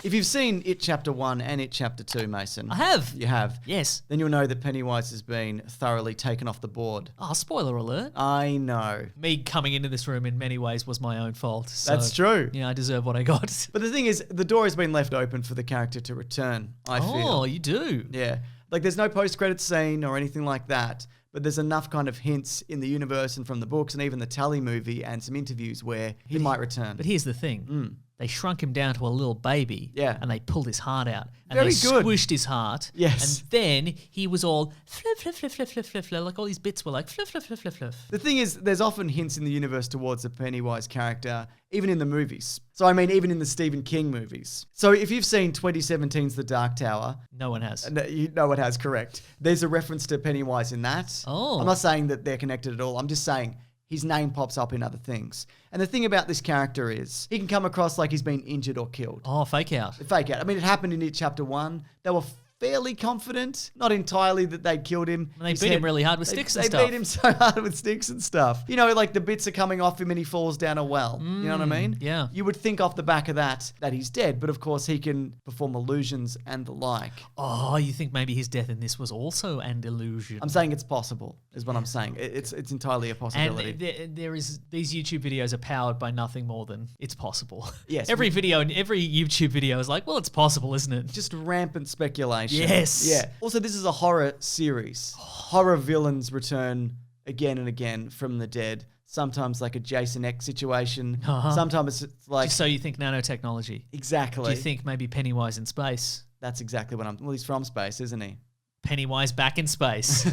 If you've seen It Chapter 1 and It Chapter 2, Mason. I have. You have? Yes. Then you'll know that Pennywise has been thoroughly taken off the board. Oh, spoiler alert. I know. Me coming into this room in many ways was my own fault. So, That's true. Yeah, I deserve what I got. But the thing is, the door has been left open for the character to return, I feel. Oh, you do? Yeah. Like, there's no post-credits scene or anything like that, but there's enough kind of hints in the universe and from the books and even the Tally movie and some interviews where he might return. But here's the thing. They shrunk him down to a little baby. Yeah. And they pulled his heart out. And Very they good. squished his heart. Yes. And then he was all fluff, fluff, fluff, fluff, fluff, fluff, fluff. Like all these bits were like fluff, fluff, fluff, fluff, fluff. The thing is, there's often hints in the universe towards the Pennywise character, even in the movies. So, I mean, even in the Stephen King movies. So, if you've seen 2017's The Dark Tower... No one has. You know it has, correct. There's a reference to Pennywise in that. Oh. I'm not saying that they're connected at all. I'm just saying his name pops up in other things. And the thing about this character is he can come across like he's been injured or killed. Oh, fake out. Fake out. I mean, it happened in It Chapter 1. They were fairly confident, not entirely that they'd killed him. And they beat him really hard with sticks and stuff. They beat him so hard with sticks and stuff. You know, like the bits are coming off him and he falls down a well. You know what I mean? Yeah. You would think off the back of that he's dead, but of course he can perform illusions and the like. Oh, you think maybe his death in this was also an illusion? I'm saying it's possible, is what I'm saying. It's entirely a possibility. And there is these YouTube videos are powered by nothing more than it's possible. Yes. Every video and every YouTube video is like, well, it's possible, isn't it? Just rampant speculation. Yes. Yeah. Also, this is a horror series. Horror villains return again and again from the dead. Sometimes like a Jason X situation. Sometimes it's like... Just so you think nanotechnology. Exactly. Do you think maybe Pennywise in space? That's exactly what Well, he's from space, isn't he? Pennywise back in space.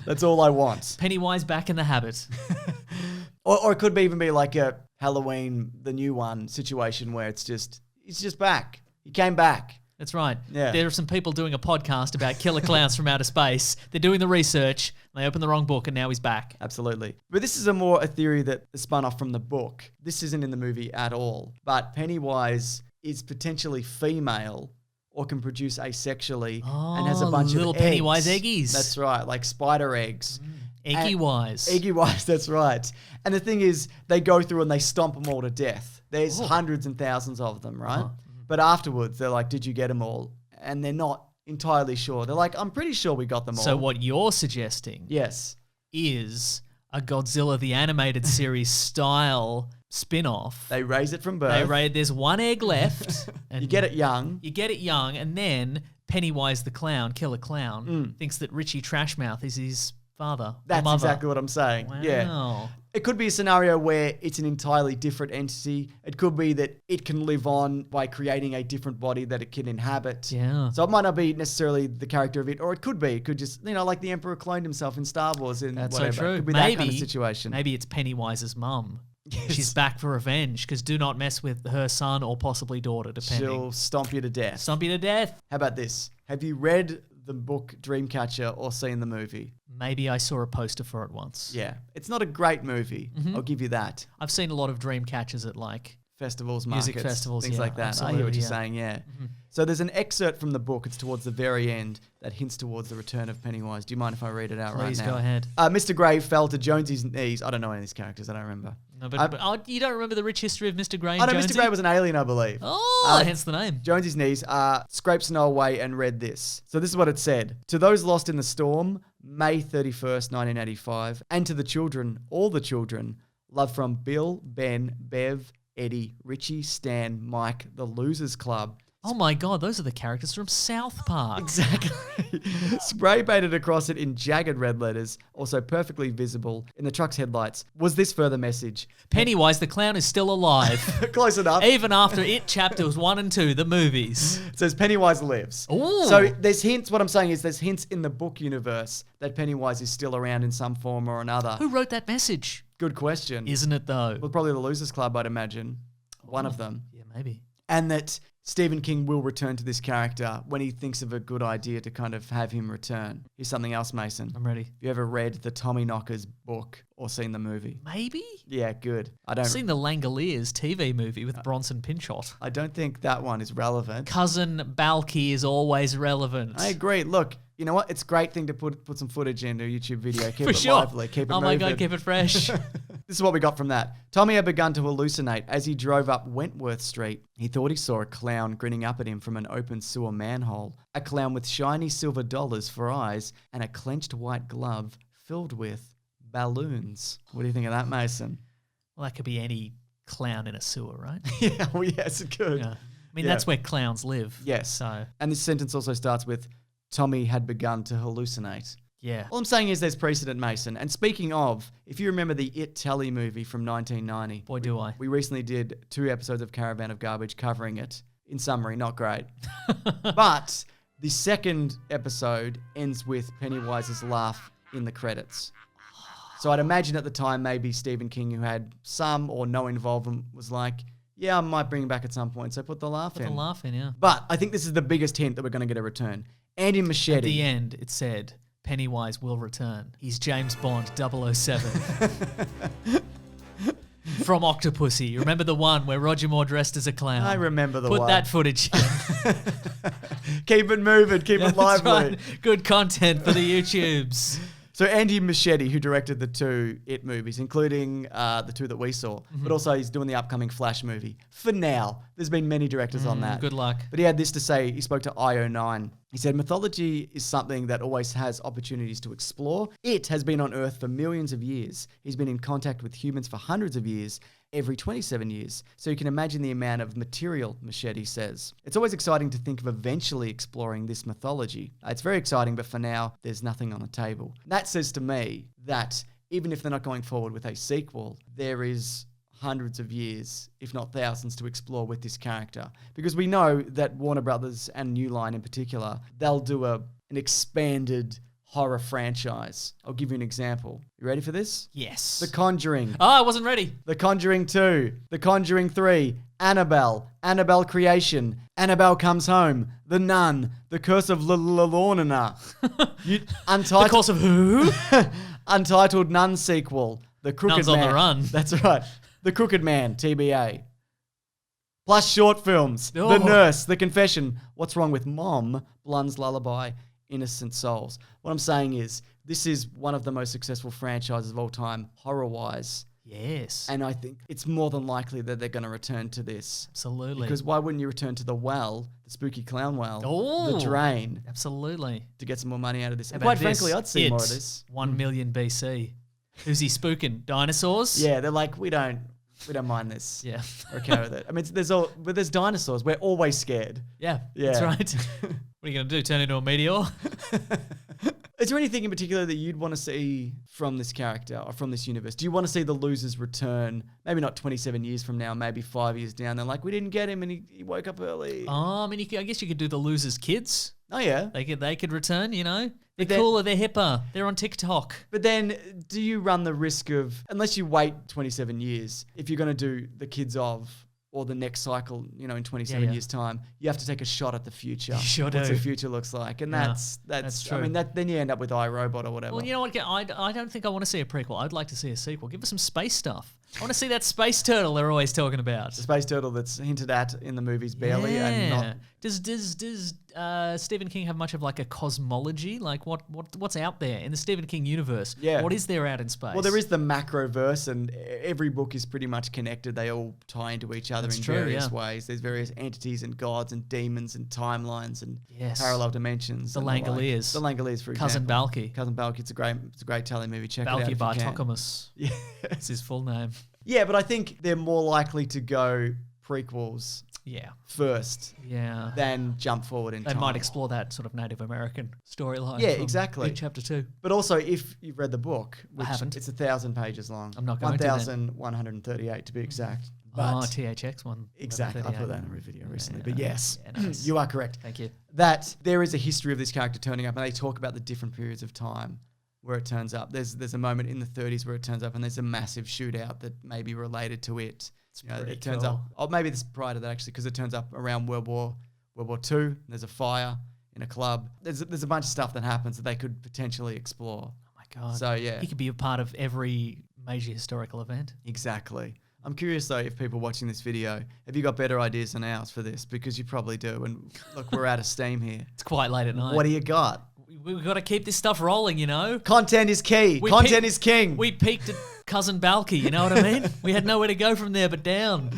That's all I want. Pennywise back in the habit. Or it could even be like a Halloween, the new one situation where he's just back. He came back. That's right. Yeah. There are some people doing a podcast about killer clowns from outer space. They're doing the research. They opened the wrong book and now he's back. Absolutely. But this is a theory that is spun off from the book. This isn't in the movie at all. But Pennywise is potentially female or can produce asexually and has a bunch of little eggs. Pennywise eggies. That's right, like spider eggs. Eggy-wise. Eggy-wise, that's right. And the thing is, they go through and they stomp them all to death. There's hundreds and thousands of them, right? But afterwards, they're like, did you get them all? And they're not entirely sure. They're like, I'm pretty sure we got them all. So what you're suggesting Yes. is a Godzilla the Animated Series style spin-off. They raise it from birth. There's one egg left. And You get it young. You get it young, and then Pennywise the clown, killer clown, thinks that Richie Trashmouth is his father. That's or mother. exactly what I'm saying. Wow. Yeah. It could be a scenario where it's an entirely different entity. It could be that it can live on by creating a different body that it can inhabit. Yeah. So it might not be necessarily the character of it, or it could be. It could just, like the Emperor cloned himself in Star Wars and That's whatever. so true. It could be Maybe, that kind of situation. Maybe it's Pennywise's mum. Yes. She's back for revenge because do not mess with her son or possibly daughter, depending. She'll stomp you to death. Stomp you to death. How about this? Have you read the book Dreamcatcher or seen the movie? Maybe I saw a poster for it once. Yeah. It's not a great movie. I'll give you that. I've seen a lot of dream catchers at Festivals, music markets, festivals, things yeah, like that. I absolutely, hear what you're yeah. saying, yeah. So there's an excerpt from the book. It's towards the very end that hints towards the return of Pennywise. Do you mind if I read it out Please right now? go ahead. Mr. Gray fell to Jonesy's knees. I don't know any of these characters. I don't remember. No, but you don't remember the rich history of Mr. Gray and I know Jonesy? Mr. Gray was an alien, I believe. Oh, hence the name. Jonesy's knees scraped snow away and read this. So this is what it said. To those lost in the storm, May 31st, 1985, and to the children, all the children, love from Bill, Ben, Bev, Eddie, Richie, Stan, Mike, the Losers Club. Oh my God, those are the characters from South Park. Exactly. Spray painted across it in jagged red letters, also perfectly visible in the truck's headlights, was this further message. Pennywise the clown is still alive. Close enough. Even after It Chapters 1 and 2, the movies. It says Pennywise lives. Ooh. So there's hints, what I'm saying is there's hints in the book universe that Pennywise is still around in some form or another. Who wrote that message? Good question. Isn't it though? Well, probably the Losers Club, I'd imagine. One of them. Yeah, maybe. And that Stephen King will return to this character when he thinks of a good idea to kind of have him return. Here's something else, Mason. I'm ready. Have you ever read the Tommyknockers book or seen the movie? Maybe? Yeah, good. I've seen the Langoliers TV movie with Bronson Pinchot. I don't think that one is relevant. Cousin Balky is always relevant. I agree. Look, you know what? It's a great thing to put some footage into a YouTube video. Keep For it sure. lively. Keep it moving. Oh my God, keep it fresh. This is what we got from that. Tommy had begun to hallucinate as he drove up Wentworth Street. He thought he saw a clown grinning up at him from an open sewer manhole. A clown with shiny silver dollars for eyes and a clenched white glove filled with balloons. What do you think of that, Mason? Well, that could be any clown in a sewer, right? Yeah, well, yes, it could. Yeah. I mean, that's where clowns live. Yes. So, And this sentence also starts with, Tommy had begun to hallucinate. yeah. All I'm saying is there's precedent, Mason. And speaking of, if you remember the It Telly movie from 1990. Boy, do I. We recently did 2 episodes of Caravan of Garbage covering it. In summary, not great. But the second episode ends with Pennywise's laugh in the credits. So I'd imagine at the time maybe Stephen King, who had some or no involvement, was like, yeah, I might bring it back at some point. So put the laugh in. Put the laugh in, yeah. But I think this is the biggest hint that we're going to get a return. Andy Machete. At the end, it said, Pennywise will return. He's James Bond 007. From Octopussy. Remember the one where Roger Moore dressed as a clown? I remember the Put one. that footage in. Keep it moving, keep it That's lively. right. Good content for the YouTubes. So Andy Machete, who directed the 2 It movies, including the 2 that we saw, but also he's doing the upcoming Flash movie. For now, there's been many directors on that. Good luck. But he had this to say. He spoke to IO9. He said, mythology is something that always has opportunities to explore. It has been on Earth for millions of years. He's been in contact with humans for hundreds of years, every 27 years. So you can imagine the amount of material, Machete says. It's always exciting to think of eventually exploring this mythology. It's very exciting, but for now, there's nothing on the table. That says to me that even if they're not going forward with a sequel, there is hundreds of years, if not thousands, to explore with this character. Because we know that Warner Brothers and New Line in particular, they'll do an expanded horror franchise. I'll give you an example. You ready for this? Yes. The Conjuring. Oh, I wasn't ready. The Conjuring 2. The Conjuring 3. Annabelle. Annabelle Creation. Annabelle Comes Home. The Nun. The Curse of Lorna. The course of who? Untitled Nun sequel. The Crooked Nuns Man. on the Run. That's right. The Crooked Man, TBA. Plus short films. Oh. The Nurse. The Confession. What's Wrong with Mom? Blonde's Lullaby. Innocent Souls. What I'm saying is, this is one of the most successful franchises of all time, horror-wise. Yes. And I think it's more than likely that they're going to return to this. Absolutely. Because why wouldn't you return to the well, the spooky clown well, Oh. the drain, Absolutely. to get some more money out of this? How And about quite frankly, this? I'd see more of It, this. 1 million BC. Who's he spooking? Dinosaurs? Yeah, they're like, we don't mind this. Yeah. We're okay with it. I mean, there's dinosaurs. We're always scared. Yeah. Yeah. That's right. What are you going to do? Turn into a meteor? Is there anything in particular that you'd want to see from this character or from this universe? Do you want to see the losers return? Maybe not 27 years from now, maybe 5 years down. They're like, we didn't get him and he woke up early. I mean, I guess you could do the losers' kids. Oh, yeah. They could return, you know? They're then- cooler, they're hipper, they're on TikTok. But then do you run the risk of, unless you wait 27 years, if you're going to do the kids of, or the next cycle, you know, in 27 Yeah. years' time, you have to take a shot at the future. You sure what do. the future looks like. And Yeah, that's true. I mean, then you end up with iRobot or whatever. Well, you know what? I don't think I want to see a prequel. I'd like to see a sequel. Give us some space stuff. I want to see that space turtle they're always talking about. the space turtle that's hinted at in the movies barely and not. Does Stephen King have much of like a cosmology? Like what's out there in the Stephen King universe? Yeah. What is there out in space? Well, there is the macroverse, and every book is pretty much connected. They all tie into each other That's in true, various yeah. ways. There's various entities and gods and demons and timelines and Yes. parallel dimensions. The and like. Langoliers. The Langoliers, for Cousin example. Balky. Cousin Balky. It's a great Tally movie. Check it out Balky if you can. Bartokomus. Yeah. That's his full name. Yeah, but I think they're more likely to go prequels Yeah. first Yeah. than jump forward in They time. might explore that sort of Native American storyline. Yeah, from exactly. in chapter 2. But also, if you've read the book, which haven't. it's 1,000 pages long. I'm not going to then. 1,138 to be exact. But Oh, THX one. exactly, I 1138. put that in a video recently. Yeah, But yes, yeah, nice. you are correct. Thank you. That there is a history of this character turning up, and they talk about the different periods of time where it turns up. There's a moment in the 30s where it turns up, and there's a massive shootout that may be related to it. You know, pretty it turns cool. up. Oh, maybe this is prior to that actually, because it turns up around World War II. There's a fire in a club. There's a bunch of stuff that happens that they could potentially explore. Oh my God. So yeah, He could be a part of every major historical event. exactly. I'm curious though, if people watching this video, have you got better ideas than ours for this? Because you probably do. And look, we're out of steam here. It's quite late at night. What do you got? We've got to keep this stuff rolling, you know? Content is key. We Content peaked- is king. We peaked at Cousin Balky, you know what I mean? We had nowhere to go from there but down.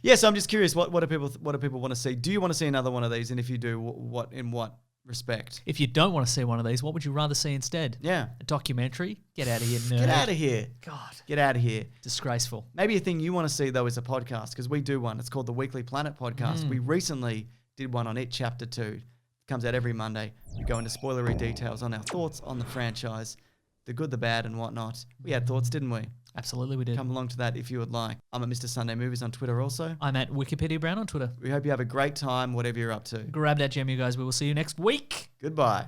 Yeah, so I'm just curious, what do people want to see? Do you want to see another one of these? And if you do, in what respect? If you don't want to see one of these, what would you rather see instead? Yeah. A documentary? Get out of here, nerd. Get out of here. God. Get out of here. Disgraceful. Maybe a thing you want to see, though, is a podcast, because we do one. It's called the Weekly Planet Podcast. We recently did one on It Chapter 2. It comes out every Monday. We go into spoilery details on our thoughts on the franchise, the good, the bad, and whatnot. We had thoughts, didn't we? Absolutely we did. Come along to that if you would like. I'm at Mr. Sunday Movies on Twitter also. I'm at Wikipedia Brown on Twitter. We hope you have a great time, whatever you're up to. Grab that gem, you guys. We will see you next week. Goodbye.